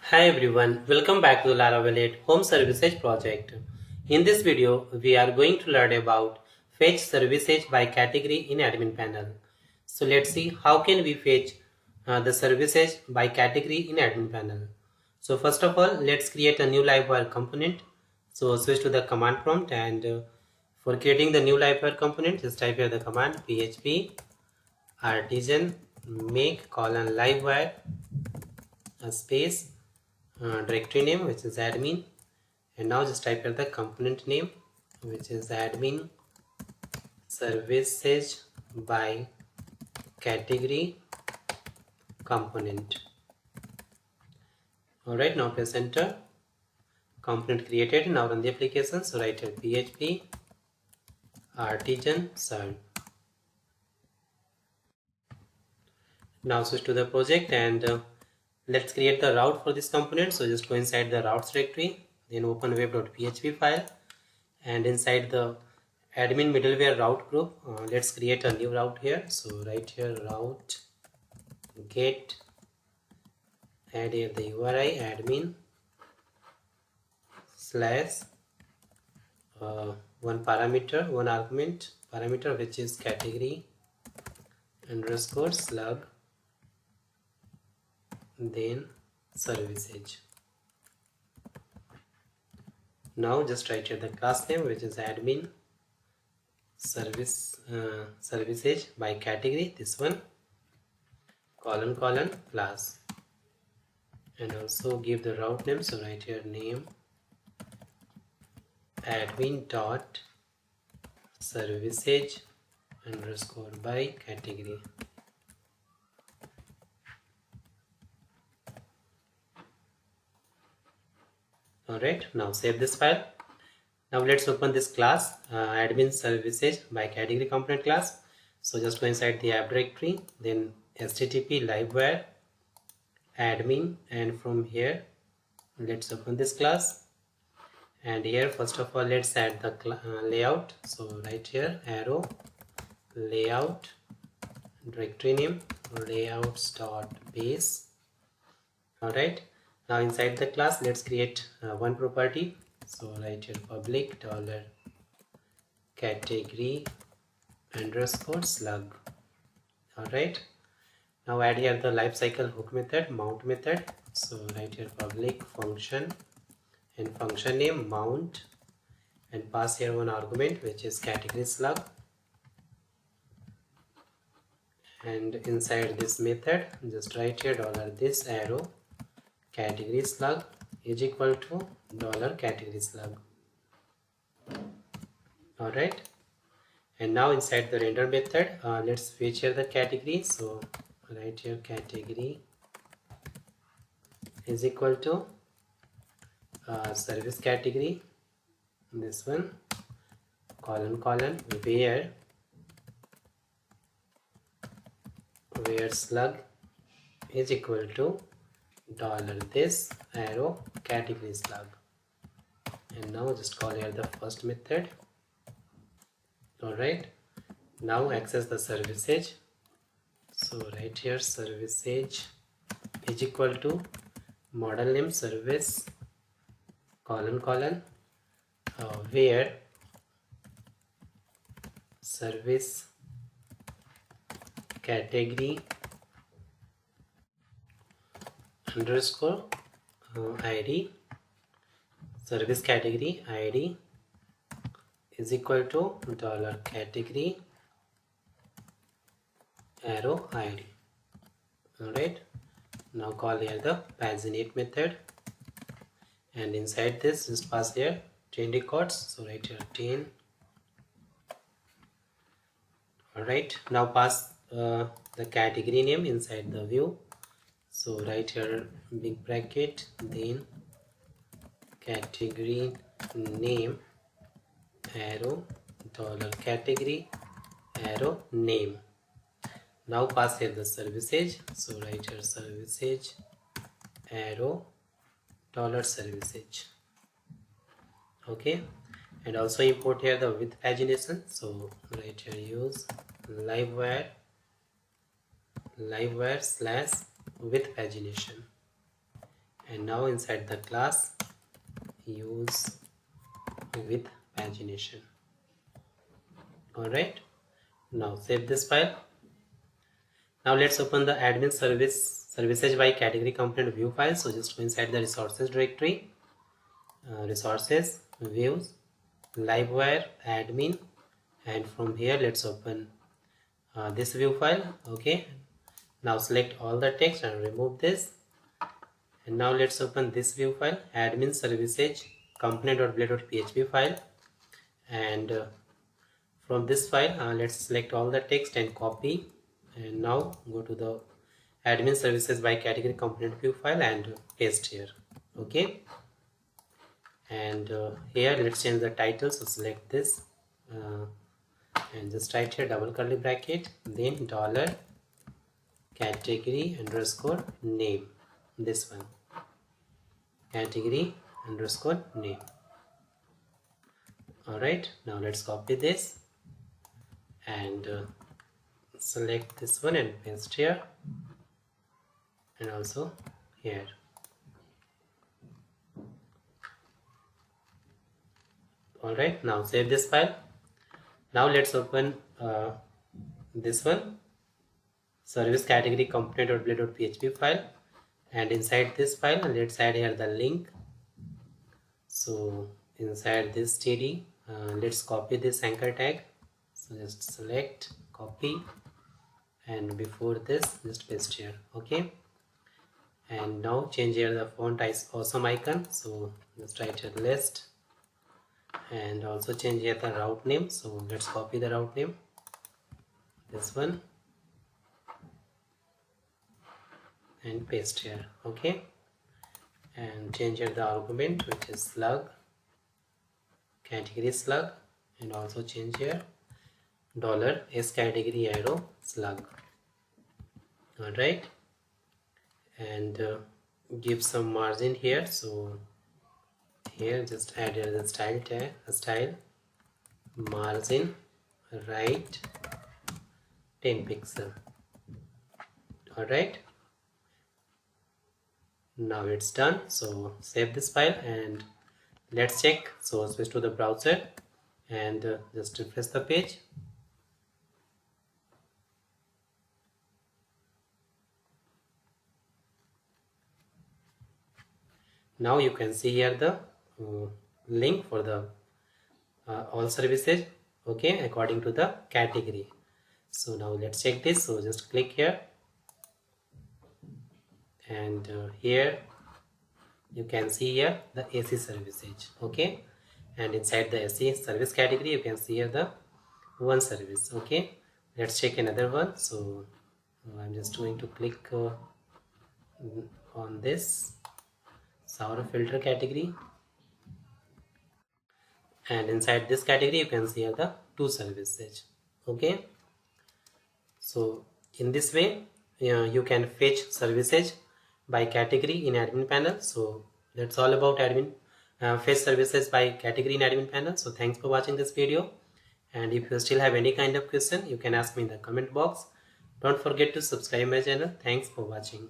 Hi everyone, welcome back to the Laravel Home Services project. In this video, we are going to learn about fetch services by category in admin panel. So let's see how can we fetch the services by category in admin panel. So first of all, let's create a new Livewire component. So switch to the command prompt and for creating the new Livewire component, just type here the command php artisan make livewire space directory name, which is admin, and now just type here the component name, which is admin services by category component. Alright, now press enter. Component created. Now run the application. So write here php artisan serve. Now switch to the project and let's create the route for this component. So just go inside the routes directory, then open web.php file, and inside the admin middleware route group, let's create a new route here. So write here route get, add here the URI admin slash one argument parameter, which is category underscore slug, then services. Now just write here the class name, which is admin services by category, this one, colon class, and also give the route name. So write here name admin dot services underscore by category. Alright, now save this file. Now let's open this class admin services by category component class. So just go inside the app directory, then http livewire admin, and from here let's open this class. And here first of all let's add the layout. So right here arrow layout directory name layouts.base. Alright, now inside the class let's create one property. So write here public $category underscore slug. Alright, now add here the lifecycle hook method mount method. So write here public function and function name mount, and pass here one argument, which is category slug, and inside this method just write here $this arrow category slug is equal to $category slug. Alright, and now inside the render method let's fetch here the category. So write here category is equal to service category, this one, colon where slug is equal to $this arrow category slug. And now just call here the first method. Alright, now access the services. So write here services is equal to model name service colon where service category underscore id, service category id is equal to $category arrow id. Alright, now call here the paginate method, and inside this just pass here 10 records. So write here 10. Alright, now pass the category name inside the view. So write here big bracket, then category name arrow $category arrow name. Now pass here the services. So write here services arrow $services. Okay, and also import here the with pagination. So write here use livewire slash with pagination, and now inside the class use with pagination. Alright, now save this file. Now let's open the admin services by category component view file. So just go inside the resources directory, resources, views, Livewire, admin, and from here let's open this view file. Okay, now select all the text and remove this, and now let's open this view file, admin services component.blade.php file, and from this file let's select all the text and copy, and now go to the admin services by category component view file and paste here. Okay, and here let's change the title. So select this and just write here double curly bracket, then dollar category underscore name, this one, category underscore name. Alright, now let's copy this and select this one and paste here, and also here. Alright, now save this file. Now let's open this one, service category component.blade.php file, and inside this file let's add here the link. So inside this td let's copy this anchor tag. So just select, copy, and before this just paste here. Okay, and now change here the font awesome icon. So just write here list, and also change here the route name. So let's copy the route name, this one, and paste here. Okay, and change here the argument, which is slug, category slug, and also change here $s category arrow slug. Alright, and give some margin here. So here just add here the style tag, style margin right 10 pixel. Alright, now it's done. So save this file and let's check. So switch to the browser and just refresh the page. Now you can see here the link for the all services, okay, according to the category. So now let's check this. So just click here, and here you can see here the AC services. Okay, and inside the AC service category you can see here the one service. Okay, let's check another one. So I'm just going to click on this shower filter category, and inside this category you can see here the two services. Okay, so in this way you can fetch services by category in admin panel. So that's all about admin fetch services by category in admin panel. So thanks for watching this video, and if you still have any kind of question you can ask me in the comment box. Don't forget to subscribe my channel. Thanks for watching.